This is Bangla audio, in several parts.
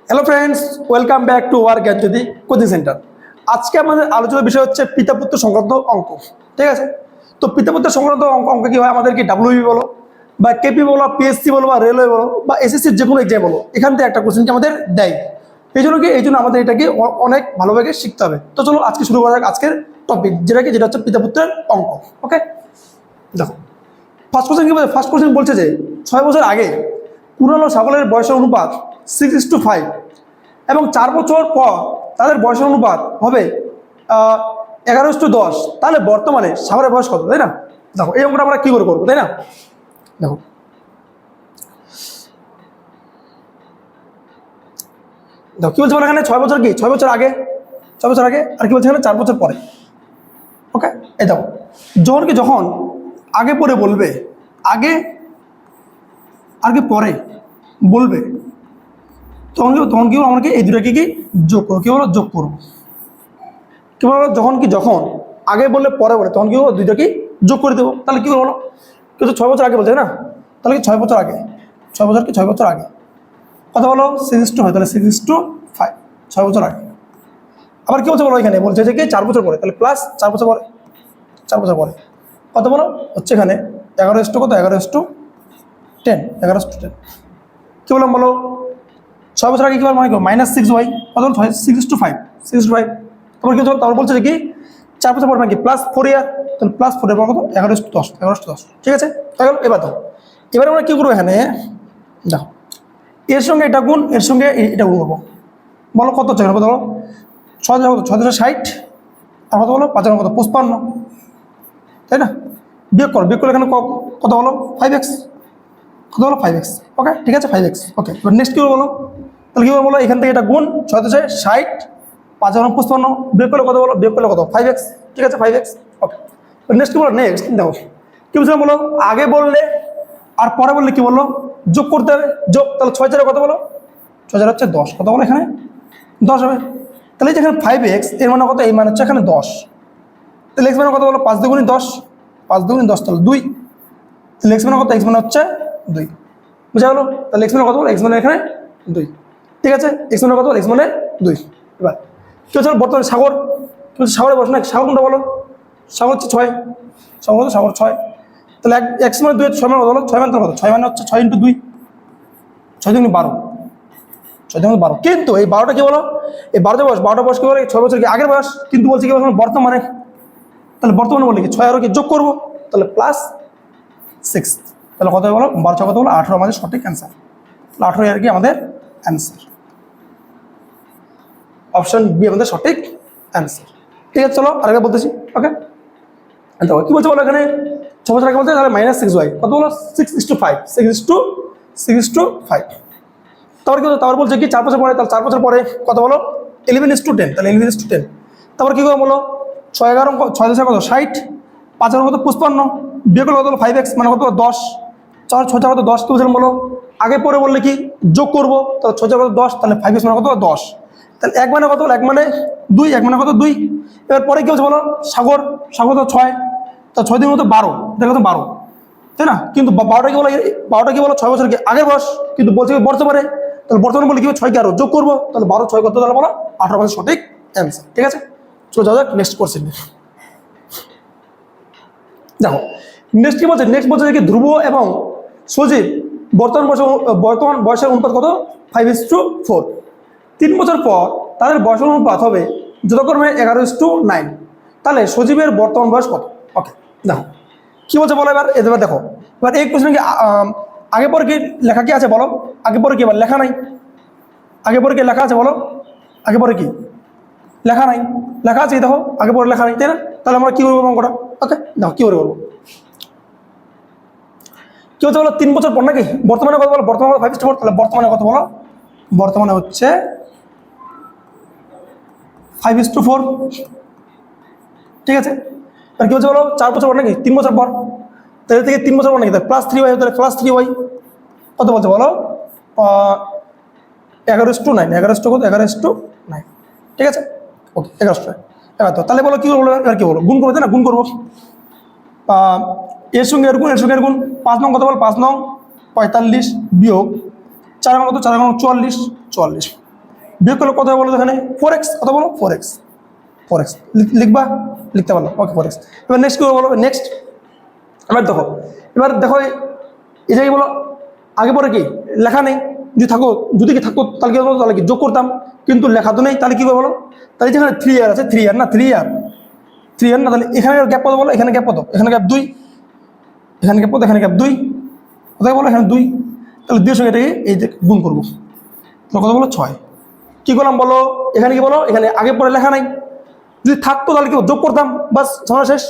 Hello friends, welcome back to our Gyanjyoti coaching centre. আজকে আমাদের আলোচনার বিষয় হচ্ছে পিতা পুত্র সংক্রান্ত অঙ্ক। ঠিক আছে, তো পিতা পুত্র সংক্রান্ত অঙ্ক কি হয়, আমাদেরকে ডাব্লিউবি বলো বা কেপি বলো, পিএসসি বলো বা রেলওয়ে বলো বা এসএসসির যে কোনো এক্সাম বলো, এখান থেকে একটা কোশ্চেনকে আমাদের দেয়। এই জন্য আমাদের এটাকে অনেক ভালোভাবে শিখতে হবে। তো চলো আজকে শুরু করা যাক আজকের টপিক, যেটা হচ্ছে পিতা পুত্রের অঙ্ক। ওকে, দেখো ফার্স্ট কোশ্চেন কি বলছে? ফার্স্ট কোশ্চেন বলছে যে 6 বছর আগে পুরানো ছাগলের বয়সের অনুপাত 6:5 এবং 4 বছর পর তাদের বয়সের অনুপাত হবে 11:10। তাহলে বর্তমানে ছাগলের বয়স কত, তাই না? দেখো এই অঙ্কটা আমরা কি করে করবো, তাই না? দেখো দেখো কি বলছে বলো এখানে, 6 বছর কি 6 বছর আগে, 6 বছর আগে, আর কি বলছে এখানে 4 বছর পরে। ওকে, এই দেখো যখন আগে পরে বলবে, আগে আর কি পরে বলবে, তখন কি আমাকে এই দুটাকে কি যোগ করো, কি বলো যোগ করবো। কি বলো যখন আগে বললে পরে বলে, তখন কি বলো দুইটাকে যোগ করে দেবো। তাহলে কি বলো, কিন্তু 6 বছর আগে বলছে না, তাহলে কি 6 বছর আগে, 6 বছর কি 6 বছর আগে কথা বলো 6:2 হয়, তাহলে 6:5 6 বছর আগে। আবার কি বলছে বলো, এখানে বলছে যে কি 4 বছর পরে, তাহলে প্লাস 4 বছর পরে, 4 বছর পরে কত বলো হচ্ছে এখানে 11:10 কত 11:10 11:10 কি বললাম বলো, 6 বছর আগে কি বল মানে -6y কত 6:5 6:5। তারপর কি তারপর বলছে যে কি 4 বছর পর মানে কি +4 ইয়ার, তাহলে +4 এর কত 11:10 11:10। ঠিক আছে, তাহলে এবার দাও, এবার আমরা কি করবো এখানে দেখো, এর সঙ্গে এটা গুণ, এর সঙ্গে এটা গুণ করবো। বলো কত হচ্ছে কত বলো, 6,660 আর কত বলো 5 কত 55, তাই না? বিয়োগ করলে এখানে কত বলো 5x, কত বলো 5x। ওকে ঠিক আছে 5x। ওকে, এবার নেক্সট কী বলো, তাহলে কী বলো এখান থেকে এটা গুণ 6,660 5 55 বিয়োগ করলে কত বলো, বিয়োগ করলে কত 5x। ঠিক আছে 5x। ওকে, নেক্সট কী বলো, নেক্সট দেখো কী বলছিলাম বলো, আগে বললে আর পরে বললে কি বললো যোগ করতে হবে, যোগ। তাহলে 6 কত বলো 6 হচ্ছে 10, কত বলো এখানে 10 হবে। তাহলে যেখানে 5x এর মানে কত, এই মানে হচ্ছে এখানে 10। তাহলে x মানে কত বলো 5 দুগুণে 10, 5 দুগুণে 10 তাহলে 2। তাহলে x মানে কত, x মানে হচ্ছে 2, বুঝা গেলো? তাহলে x মানে কত বলো, x মানে এখানে 2। ঠিক আছে, x মানে কত বলো, x মানে 2। এবার কি হচ্ছে বর্তমানে সাগর, কি হচ্ছে সাগরের বসে না, সাগর কোনটা বলো, সাগর হচ্ছে 6, সাগর হচ্ছে সাগর 6। তাহলে x মানে 2 6 মানে কত বলো, 6 মানে কত, 6 মানে হচ্ছে 6 × 2 6 দুগুণে 12, 6 দুগুণে 12। কিন্তু এই 12টা কি বলো, এই 12টা বয়স কি বলো, 6 বছর কি আগের বয়স, কিন্তু বলছে কি বলো বর্তমানে। তাহলে বর্তমানে বললে কি 6 আরও কি যোগ করবো, তাহলে +6। তাহলে কত বলো 12 কত বলো 18 আমাদের সঠিক অ্যান্সার। 18 আর কি আমাদের অ্যান্সার, অপশন বি আমাদের সঠিক অ্যান্সার। ঠিক আছে, চলো আরেকটা বলতেছি। ওকে, দেখো কি বলছে বলো এখানে 6 বছর আগে বলতে, তাহলে -6y কত বলো 6:5 6:5। তারপর কি তারপর বলছে কি 4 বছর পরে, তাহলে 4 বছর পরে কত বলো 11:10, তাহলে 11:10। তারপর কি বলো 6 11 6 কত 60 5 কত 55 বিয়োগ করলে কত হলো 5x মানে কত 10 4 6 কত 10। কি বলছিলাম বলো, আগে পরে বললে কি যোগ করবো, তাহলে 6 কত 10, তাহলে 5x মানে কত 10। তাহলে 1 মানে কত, 1 মানে 2, 1 মানে কত 2। এবার পরে কি হচ্ছে বলো সাগর, সাগর তো 6, তা 6 দিন মতো 12, দেখো তো 12, তাই না? কিন্তু 12টা কি বলো, 12টা কি বলো 6 বছর কি আগের বয়স, কিন্তু বলছে কি বর্তমানে। তাহলে বর্তমানে বলে কি 6 কে আরো যোগ করবো, তাহলে 12 6 কত, তাহলে বলো 18 আমাদের সঠিক অ্যান্সার। ঠিক আছে, চলো যাওয়া যাক নেক্সট কোশ্চেন। দেখো নেক্সট কি বলছে, নেক্সট বলছে কি ধ্রুব এবং সজীব বর্তমান বয়সের অনুপাত কত 5:4। 3 বছর পর তাদের বয়সের অনুপাত হবে যথাক্রমে 11:9। তাহলে সজীবের বর্তমান বয়স কত? ওকে, দেখো কি বলছে বলো এবার দেখো, এবার এই কোশ্চেন কি আগে পরে কি লেখা কি আছে বলো, আগে পরে কি এবার লেখা নাই, আগে পরে কি লেখা আছে বলো, আগে পরে কি লেখা নাই, লেখা আছে দেখো আগে পরে লেখা নাই, তাই না? তাহলে আমরা কি করবো অঙ্কটা। ওকে, দেখো কি করে করবো, কি হচ্ছে বলো 3 বছর পর নাকি বর্তমানে কত বলো, বর্তমানে 5:4, তাহলে বর্তমানে কত বলো, বর্তমানে হচ্ছে 5:4। ঠিক আছে, আর কি বলছে বলো 4 বছর পর নাকি 3 বছর পর, তাহলে থেকে 3 বছর পর নাকি +3y, তাহলে +3y কত বলছে বলো 11:9 কত 11:9। ঠিক আছে, ওকে 11:9। এবার তো তাহলে বলো কি করবো, এবার কি বলো গুণ করবো, তাই না? গুণ করবো এর সঙ্গে এর গুণ, এর সঙ্গে এর গুণ। 5 নং কত বলো 5 নং 45 বিয়োগ 4 কত 4 44 44। বিয়োগ করলে কত হবে বলো তো এখানে 4x, কত বলো 4x, 4x লিখবা, লিখতে পারলো, ওকে 4x। এবার নেক্সট কি বলো, নেক্সট এবার দেখো এই জায়গায় বলো আগে পরে কি লেখা নেই, যদি কি থাকতো তাহলে কি বলতো, তাহলে কি যোগ করতাম, কিন্তু লেখা তো নেই, তাহলে কি করবো বলো, তাহলে যেখানে 3 ইয়ার আছে, 3 ইয়ার না, 3 ইয়ার না, তাহলে এখানে গ্যাপ কত বলো, এখানে গ্যাপ কত, এখানে গ্যাপ 2, এখানে গ্যাপ কত, এখানে গ্যাপ 2, কোথায় বলো এখানে 2, তাহলে 2 এর সঙ্গে এটাকে এই যে গুণ করবো, তাহলে কত বলো 6। কি করলাম বলো, এখানে কি বলো, এখানে আগে পরে লেখা নাই, যদি থাকতো তাহলে কি যোগ করতাম, বাস ঝামেলা শেষ,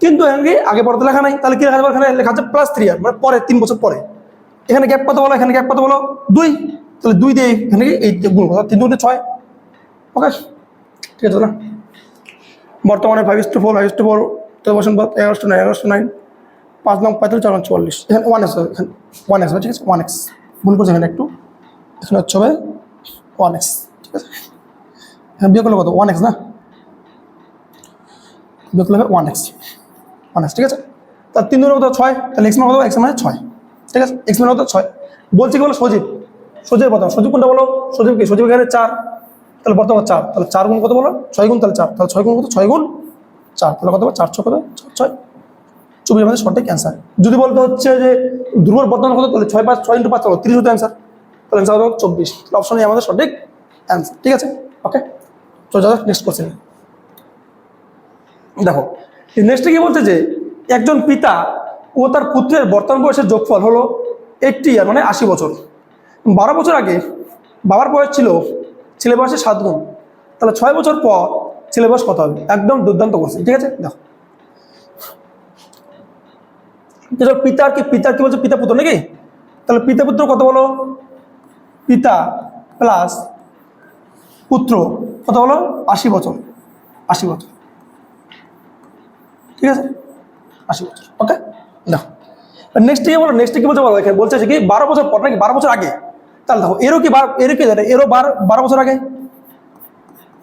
কিন্তু এখানে কি আগে পরে তো লেখা নাই, তাহলে কি লেখা যাবে, এখানে লেখা আছে +3 ইয়ার, মানে পরে 3 বছর পরে। এখানে গ্যাপ কত বলো, এখানে গ্যাপ কত বলো 2, তাহলে 2 দিয়ে এখানে কি এই গুণ করো, 3 2 6, ওকে ঠিক আছে না। বর্তমানে 5:4, 5:4 বসেন 11:9, 11:9, 5 9 35 4 44, এখানে 1 আছে, এখানে 1 আছে, ঠিক আছে 1x, ভুল করছে এখানে একটু, এখানে হচ্ছে হবে 1x, ঠিক আছে। এখানে বিয়োগ করলে কত 1x না, বিয়োগ করলে 1x, ঠিক আছে। তার 3 দুগুণে কত 6, তাহলে x মান কত, x মানে 6, ঠিক আছে, x মান কত 6। বলছে কি বলো সজীব প্রথম, সজীব কোনটা বলো, সজীব কি, সজীব এখানে 4, তাহলে বর্তমান 4, তাহলে 4 গুণ কত বলো 6 গুণ, তাহলে 4, তাহলে 6 গুণ কত, 6 গুণ 4, তাহলে কত 4 6 কত 6, 24 আমাদের সঠিক অ্যান্সার। যদি বলতে হচ্ছে যে ধ্রুবর বর্তমান কত, তাহলে 6 × 5 হলো 30 হতো অ্যান্সার, তাহলে অ্যান্সার হলো 24, তাহলে অপশনই আমাদের সঠিক অ্যান্সার, ঠিক আছে ওকে। তো যাও নেক্সট কোশ্চেন দেখো, নেক্সটে কি বলছে যে একজন পিতা ও তার পুত্রের বর্তমান বয়সের যোগফল হলো 80 ইয়ার, মানে 80 বছর। 12 বছর আগে বাবার বয়স ছিল ছেলে বয়সের 7 গুণ, তাহলে 6 বছর পর ছেলে বয়স কত হবে, একদম দুর্দান্ত কোশ্চেন, ঠিক আছে। দেখো পিতার কি বলছে, পিতা পুত্র নাকি, তাহলে পিতা পুত্র কত বলো, পিতা প্লাস পুত্র কত বলো 80 বছর, 80 বছর, ঠিক আছে 80 বছর, ওকে। দেখো নেক্সট কি বলো, নেক্সট কি বলছে বলো, এখানে বলছে কি 12 বছর পর নাকি 12 বছর আগে, তাহলে দেখো এরও কি 12 বছর আগে,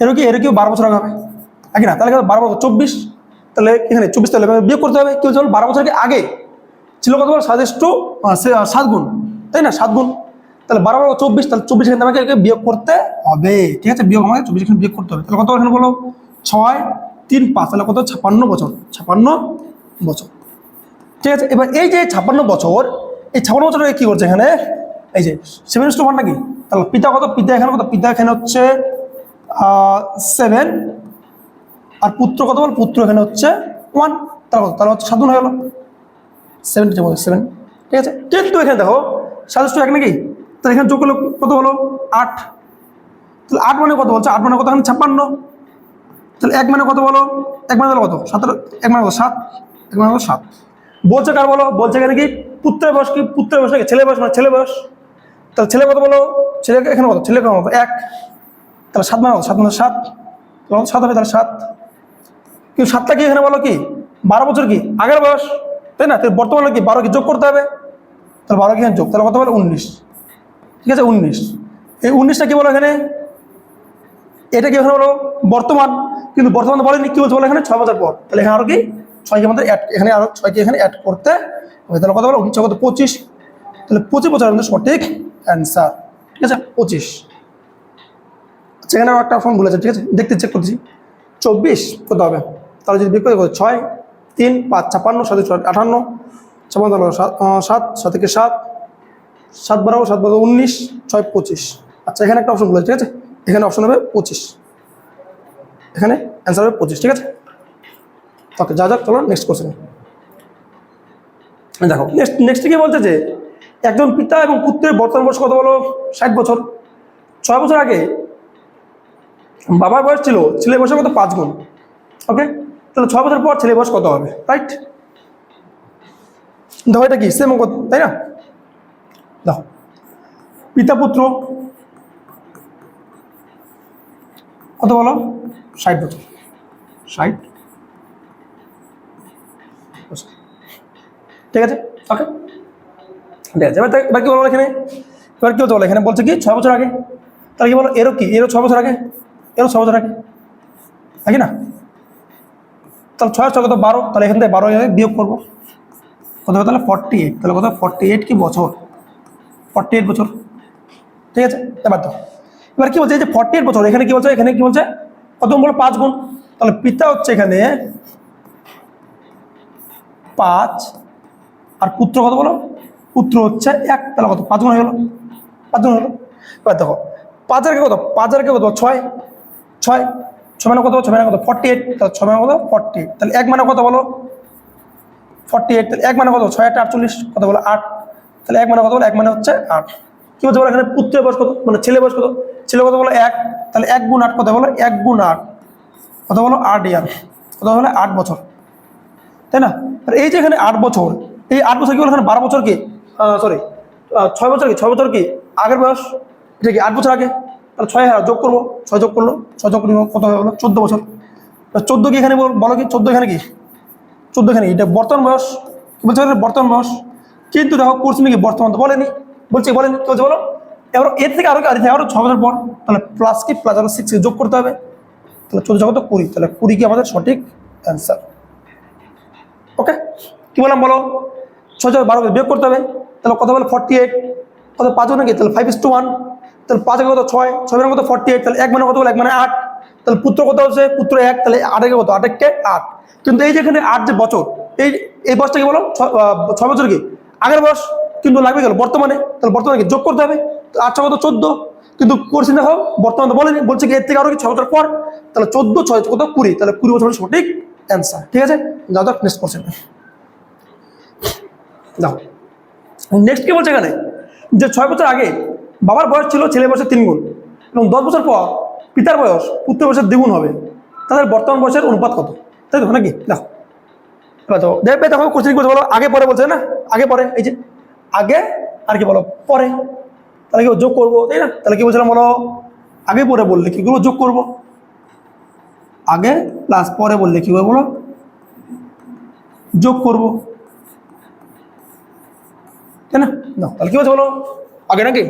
এরও কি 12 বছর আগে হবে নাকি না, তাহলে 12 বছর 24, তাহলে এখানে 24, তাহলে বিয়োগ করতে হবে, কি বলছে 12 বছর আগে ছিল কত বলো 7 গুণ, তাই না 7 গুণ, তাহলে 12 × 24, তাহলে 24 এখানে আমাকে বিয়োগ করতে হবে, ঠিক আছে, বিয়োগ আমাকে 24 এখানে বিয়োগ করতে হবে, তাহলে কত এখানে বলো 6 3 5, তাহলে কত 56 বছর, 56 বছর, ঠিক আছে। এবার এই যে 56 বছর, এই 56 বছর কি করছে এখানে, এই যে 7:1 নাকি, তাহলে পিতা কত, পিতা এখানে কত, পিতা এখানে হচ্ছে 7, আর পুত্র কত বল, পুত্র এখানে হচ্ছে 1, তাহলে হচ্ছে 7 গুণ হয়ে গেল 7, ঠিক আছে। কিন্তু এখানে দেখো 7:1 নাকি, তাহলে এখানে যোগ করলে কত হলো 8, তাহলে 8 মানে কত বলছে, 8 মানে কত এখানে 56, তাহলে 1 মানে কত বলো, 1 মানে কত 7, 1 মানে কত 7, 1 মানে কত 7, বলছে কার বলো, বলছে এখানে কি পুত্রের বয়স, কি পুত্রের বয়স নাকি ছেলে বয়স, মানে ছেলে বয়স, তাহলে ছেলে কত বলো, ছেলে এখানে কত, ছেলে কত 1, তাহলে 7 মানে কত, 7 মানে 7, তাহলে 7 হবে, তাহলে 7, কিন্তু 7টা কি এখানে বলো কি 12 বছর কি আগের বয়স, তাই না, তাহলে বর্তমানে কি 12 কি যোগ করতে হবে, তাহলে 12 কি এখানে যোগ, তাহলে কত বলো 19, ঠিক আছে 19, এই 19টা কি বলো এখানে, এটা কি এখানে বলো বর্তমান, কিন্তু বর্তমান বলেনি, কি বলছে বলো এখানে 6 বছর পর, তাহলে এখানে আরো কি 6 কে আমাদের এখানে আরো 6 কে এখানে অ্যাড করতে হবে, তাহলে কত বলো 19 কত 25, তাহলে 25 বছর আমাদের সঠিক অ্যান্সার, ঠিক আছে 25। আচ্ছা এখানে একটা অপশন বলেছে, ঠিক আছে দেখতে চেক করতেছি, 24 কত হবে, তাহলে যদি বিয়োগ করে 6 3 5 56 7 58, 56 তাহলে 7 7 থেকে 7 7 12 7 12 19 6 25। আচ্ছা এখানে একটা অপশন বলেছে, ঠিক আছে, এখানে অপশন হবে 25, এখানে অ্যান্সার হবে 25, ঠিক আছে ওকে। যা যাক চলো নেক্সট কোশ্চেন দেখো। নেক্সট কি বলছে যে একজন পিতা এবং পুত্রের বর্তমান বয়স কত বলো 60 বছর। 6 বছর আগে বাবার বয়স ছিল ছেলের বয়সের কত 5 গুণ, ওকে, তাহলে 6 বছর পর ছেলের বয়স কত হবে, রাইট। দেখো এটা কি সেম কত, তাই না, দেখো পিতা পুত্র কত বলো 60 বছর, 60 বছর, ঠিক আছে ওকে ঠিক আছে। এবার কি বলো এখানে, এবার কি বলতে এখানে বলছে কি 6 বছর আগে, তাহলে কি বলো এরও কি, এরও 6 বছর আগে, এরও 6 বছর আগে, নাকি না, তাহলে 6 6 কত 12, তাহলে এখান থেকে 12 বিয়োগ করবো কত হবে, তাহলে 48, তাহলে কত 48 কি বছর, 48 বছর, ঠিক আছে। এবার তো এবার কি বলছে এই যে 48 বছর, এখানে কি বলছে, এখানে কি বলছে কত গুণ বলো 5 গুণ। তাহলে পিতা হচ্ছে এখানে 5 আর পুত্র কত বলো, পুত্র হচ্ছে 1, তাহলে কত 5 গুণ হয়ে গেল, 5 গুণ হলো। এবার দেখো 5 আর কে কত, 5 আর কে কত 6, 6 6 মানে কত, 6 মানে কত 48, তাহলে 6 মানে কত 48, তাহলে 1 মানে কত বলো 48, তাহলে 1 মানে কত 6 8 48 কত বলো 8, তাহলে 1 মানে কত বলো, 1 মানে হচ্ছে 8। কি বলছে বলো এখানে পুত্রের বয়স কত, মানে ছেলে বয়স কত, ছেলে কত বলো 1, তাহলে 1 গুণ 8 কত বলো, 1 গুণ 8 কত বলো 8 ইয়ার, কত হলো 8 বছর, তাই না। আর এই যে এখানে 8 বছর, এই 8 বছর কি বলো এখানে 12 বছর কি, সরি 6 বছর কি, 6 বছর কি আগের বয়স, এটা কি 8 বছর আগে, তাহলে 6 যোগ করবো, 6 যোগ করলো, 6 যোগ করবো কত হয়ে গেলো 14 বছর। 14 কি এখানে বলো কি 14 এখানে কি 14 এখানে এটা বর্তমান বয়স, কি বলছে বর্তমান বয়স। কিন্তু দেখো কোর্স কি বর্তমান তো বলেনি, বলছে বলেনি, কি বলছে বলো এবার এর থেকে আরো 6 বছর পর, তাহলে প্লাস কি প্লাস আরো 6 যোগ করতে হবে, তাহলে 14 জগত 20, তাহলে 20 কি আমাদের সঠিক অ্যান্সার। ওকে, কি বললাম বলো 6 থেকে 12 বিয়োগ করতে হবে, তাহলে কত বলে 48, কত 5 নাকি, তাহলে 5:1, তাহলে 5 কত 6, 6 মানে কত 48, তাহলে 1 মানে কত বলে 1 মানে 8, তাহলে পুত্র কত হচ্ছে পুত্র 1, তাহলে 8 কত 8 কে 8। কিন্তু এই যে এখানে 8 যে বছর, এই বয়সটা কি বলো 6 বছর কি আগের বয়স, কিন্তু লাগবে গেল বর্তমানে, তাহলে বর্তমানে কি যোগ করতে হবে, 8 কত 14, কিন্তু করছি দেখো বর্তমানে বলেনি, বলছে কি এর থেকে আরো কি 6 বছর পর, তাহলে 14 6 কত 20, তাহলে 20 বছর সঠিক অ্যান্সার। ঠিক আছে, যাও যাক নেক্সট কোশ্চেন যাও। নেক্সট কি বলছে এখানে যে 6 বছর আগে বাবার বয়স ছিল ছেলের বয়সের 3 গুণ, এবং 10 বছর পর পিতার বয়স পুত্রের বয়সের 2 গুণ হবে, তাদের বর্তমান বয়সের অনুপাত কত, তাই তো নাকি। দেখো এবার তো দেখবে, দেখো কোশ্চেন বলছে বলো আগে পরে বলছে না, আগে পরে, এই যে আগে আর কি বলো পরে, তাহলে কি যোগ করবো, তাই না। তাহলে কি বলছিলাম বলো আগে পরে বললে কিগুলো যোগ করবো, আগে প্লাস পরে বললে কি বলো যোগ করবো, তাই না। না তাহলে কি বলছে বলো আগে নাকি,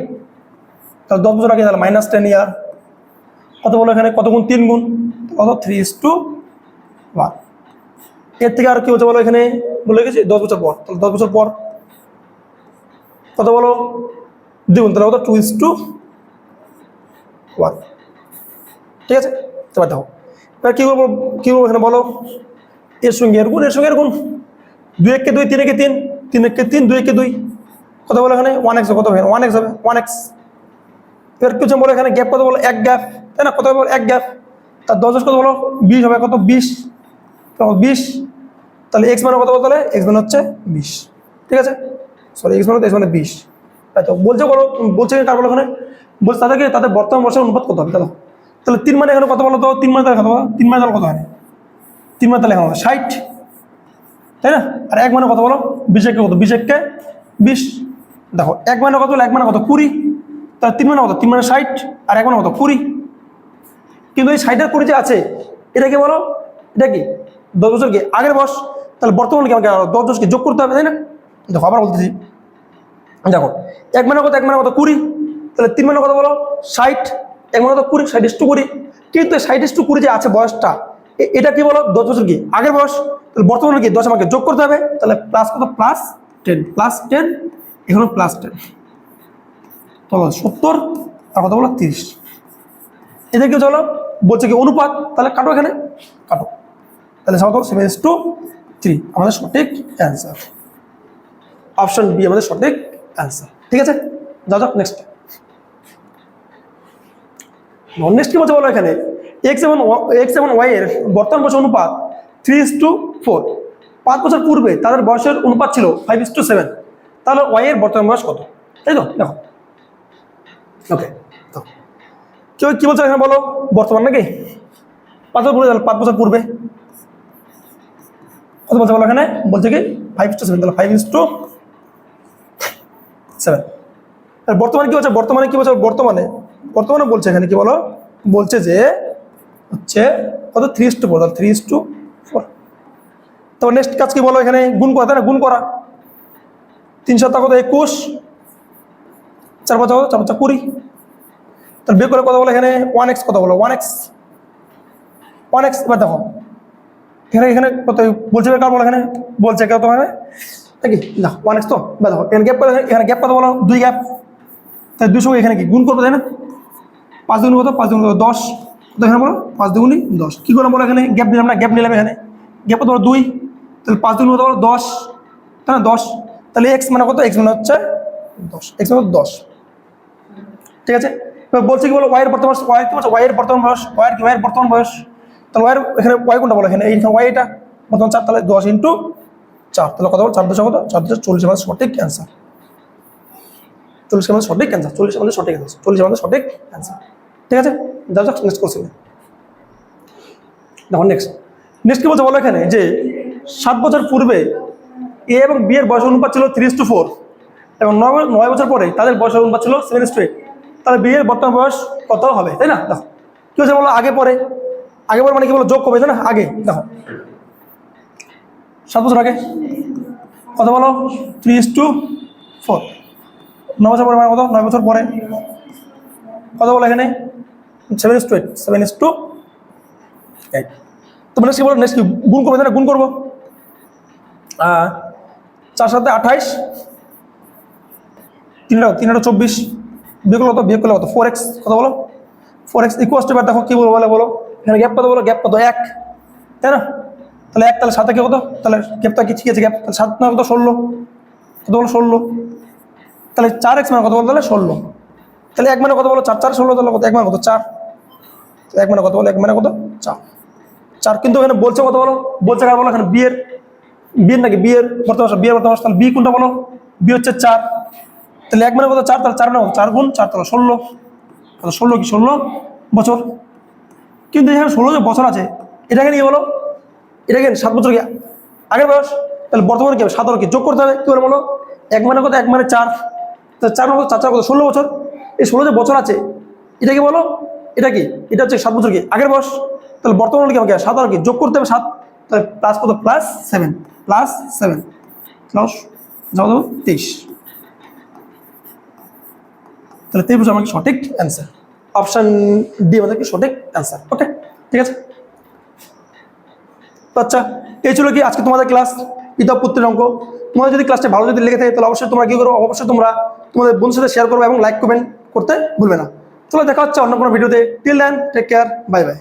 তাহলে 10 বছর আগে, তাহলে -10 ইয়ার, কত বলো এখানে কত গুণ 3 গুণ, কত 3:1। এর থেকে আর কি বলছে বলো এখানে বলে গেছি 10 বছর পর, তাহলে 10 বছর পর কত বলো 2 গুণ, তাহলে কত 2:1। ঠিক আছে, এবার দেখো এবার কি করবো, কি করবো এখানে বলো এর সঙ্গে এর গুণ, এর সঙ্গে এর গুণ, 2 1 কে 2 3 কে 3 3 1 কে 3 2 1 কে 2, কত বলো এখানে 1x কত হবে 1x হবে 1x। এবার কিছু বলো এখানে গ্যাপ কত বলো 1 গ্যাপ, তাই না, কত বলো 1 গ্যাপ, তার 10 কত বলো 20 হবে, কত 20, 20, তাহলে x মানে কত বলো, তাহলে x মানে হচ্ছে 20। ঠিক আছে, সরি x মানে 20, তাই তো বলছে বলো, বলছে কার বলো এখানে বলছে তাদেরকে তাদের বর্তমান বর্ষের অনুপাত কত হবে, তাহলে 3 মানে এখানে কত বলো তো 3 মানে তাহলে কত বলো 3 মানে তাহলে কত হয় 3 মানে তাহলে এখানে 60, তাই না। আর 1 মানে কত বলো 20 কে কত 20 কে 20, দেখো 1 মানে কত 1 মানে কত 20, তাহলে 3 মানে কত 3 মানে 60, আর 1 মানে কত 20। কিন্তু এই 60 আর 20 যে আছে এটা কি বলো, এটা কি 10 বছর কি আগের বয়স, তাহলে বর্তমানে কি আমাকে 10 বছরকে যোগ করতে হবে, তাই না। দেখো আবার বলতেছি, দেখো 1 মানে কত 1 মানে কত 20, তাহলে 3 মানে কত বলো 60, 1 মানে কত 20, 60:20, কিন্তু 60:20 যে আছে বয়সটা, এটা কি বলো 10 বছর কি আগের বয়স, তাহলে বর্তমানে কি 10 আমাকে যোগ করতে হবে, তাহলে প্লাস কত +10 +10, এখানে +10, তাহলে 70 আর কত বলো 30। এদের কি চলো বলছে কি অনুপাত, তাহলে কাটো এখানে কাটো, তাহলে সব 7:3 আমাদের সঠিক অ্যান্সার, অপশন বি আমাদের সঠিক অ্যান্সার। ঠিক আছে, যাও যাক নেক্সট। নেক্সট কি বলছে বলো এখানে x এবং y এর বর্তমান বয়স অনুপাত 3:4, 5 বছর পূর্বে তাদের বয়সের অনুপাত ছিল 5:7, তাহলে y এর বর্তমান বয়স কত, তাই তো। দেখো ওকে, কেউ কি বলছে এখানে বলো বর্তমান নাকি 5 বছর পূর্বে, 5 বছর পূর্বে কত বলছে বলো এখানে বলছে কি 5:7, তাহলে 5:7। বর্তমানে কি বলছে, বর্তমানে কি বলছে, বর্তমানে বলছে এখানে কি বলো বলছে যে হচ্ছে কত 3:4, তাহলে 3:4। তো নেক্সট কাজ কি বলো এখানে গুণ করা, তাই না, গুণ করা 3 7 কত 21, 4 5 4 5 20, তাহলে বের করে কত বলো এখানে 1x কত বলো 1x। এবার দেখো এখানে কত বলছে কার বলো এখানে বলছে কত মানে নাকি না 1x, তো দেখো এখানে গ্যাপ কত, এখানে গ্যাপ কত বলো 2 গ্যাপ, তাই 200 এখানে কি গুণ করবো, তাই না। 5 দুগুণ কত, 5 দুগুণ কত 10, তো এখানে বলো 5 দুগুণই 10। কী করে বলো এখানে গ্যাপ দিলাম না, গ্যাপ নিলাম এখানে, গ্যাপ কত বলো 2, তাহলে 5 দুগুণ কত বলো 10, তাই না 10, তাহলে এক্স মানে কত, এক্স মানে হচ্ছে 10, এক্স মানে 10। ঠিক আছে, এবার বলছে কি বলো ওয়াইয়ের বর্তমান, ওয়াই কি বলছে ওয়াইয়ের বর্তমান বয়স, ওয়াইয়ের কি ওয়াইয়ের বর্তমান বয়স, তাহলে ওয়াইয়ের এখানে ওয়াই কোনটা বলো, এখানে এই ওয়াই এটা বর্তমান 4, তাহলে 10 ইন্টু 4, তাহলে কত বলো 4 10 কত, 4 10 40 আমাদের সঠিক অ্যান্সার, 40 আমাদের সঠিক অ্যান্সার, 40 আমাদের সঠিক অ্যান্সার, 40 আমাদের সঠিক অ্যান্সার। ঠিক আছে, যাও যাক নেক্সট কোশ্চেন। দেখো নেক্সট কি বলছে বলো এখানে যে 7 বছর পূর্বে এ এবং বি এর বয়স অনুপাত ছিল 3:4 এবং 9 বছর পরে তাদের বয়স অনুপাত ছিল 7:8, তাহলে বি এর বর্তমান বয়স কত হবে, তাই না? দেখো কি হচ্ছে বলো আগে পরে, আগে পরে মানে কি বলো যোগ করবে, তাই না? আগে দেখো 7 বছর আগে কত বলো 3:4, 9 বছর পরে মানে কত, 9 বছর পরে কত বলো এখানে 7:8, 7:8। তো নেক্সট কি বলো, নেক্সট কি গুণ করবো, তাই না? গুণ করবো 4 সাথে 28, 3 24, বিয়োগ করলে কত, বিয়োগ করলে কত 4x, কত বলো 4x ইকুয়াল টু, দেখো কি বলবো বলো, এখানে গ্যাপ কত বলো, গ্যাপ কত 1, তাই না? তাহলে 1, তাহলে 7 কত, তাহলে গ্যাপটা কি ঠিক আছে, গ্যাপ 7 না কত 16, কত বলো 16, তাহলে 4x মানে কত বলো, তাহলে 16, তাহলে 1 মানে কত বলো 4, 4 16, তাহলে কত 1 মানে কত 4, 1 মানে কত বলো, 1 মানে কত 4, কিন্তু এখানে বলছে কত বলো, বলছে কার বলো এখানে বিয়ের নাকি বিয়ের বর্তমান, বিয়ের বর্তমান, তাহলে বি কোনটা বলো, বি হচ্ছে 4, তাহলে 1 মানে কত 4, তাহলে 4 মানে 4 গুণ 4, তাহলে 16, তাহলে 16 কি 16 বছর, কিন্তু এখানে 16 যে বছর আছে এটাকে নিয়ে বলো, এটাকে 7 বছর কি আগের বয়স, তাহলে বর্তমানে কি হবে 7 কি যোগ করতে হবে, কি করে বলো 1 মানে কত, 1 মানে 4, তাহলে 4 মানে কত, 4 কত 16 বছর, এই 16 যে বছর আছে এটাকে বলো, এটা কি, এটা হচ্ছে 7 বছর কি আগের বয়স, তাহলে বর্তমানে কি আমাকে 7 আর কি যোগ করতে হবে 7, তাহলে প্লাস কত +7, প্লাস 7 প্লাস যাও 23, তাহলে 23 বছর আমাকে সঠিক অ্যান্সার, অপশান ডি আমাদের কি সঠিক অ্যান্সার। ওকে ঠিক আছে, তো আচ্ছা এই ছিল কি আজকে তোমাদের ক্লাস পিতাপুত্রের অঙ্ক। তোমাদের যদি ক্লাসটা ভালো যদি লেগে থাকে তাহলে অবশ্যই তোমরা কি করো, অবশ্যই তোমরা তোমাদের বন্ধুর সাথে শেয়ার করবে এবং লাইক কমেন্ট করতে ভুলবে না। চলো দেখা হচ্ছে অন্য কোনো ভিডিওতে, till then take care, bye by.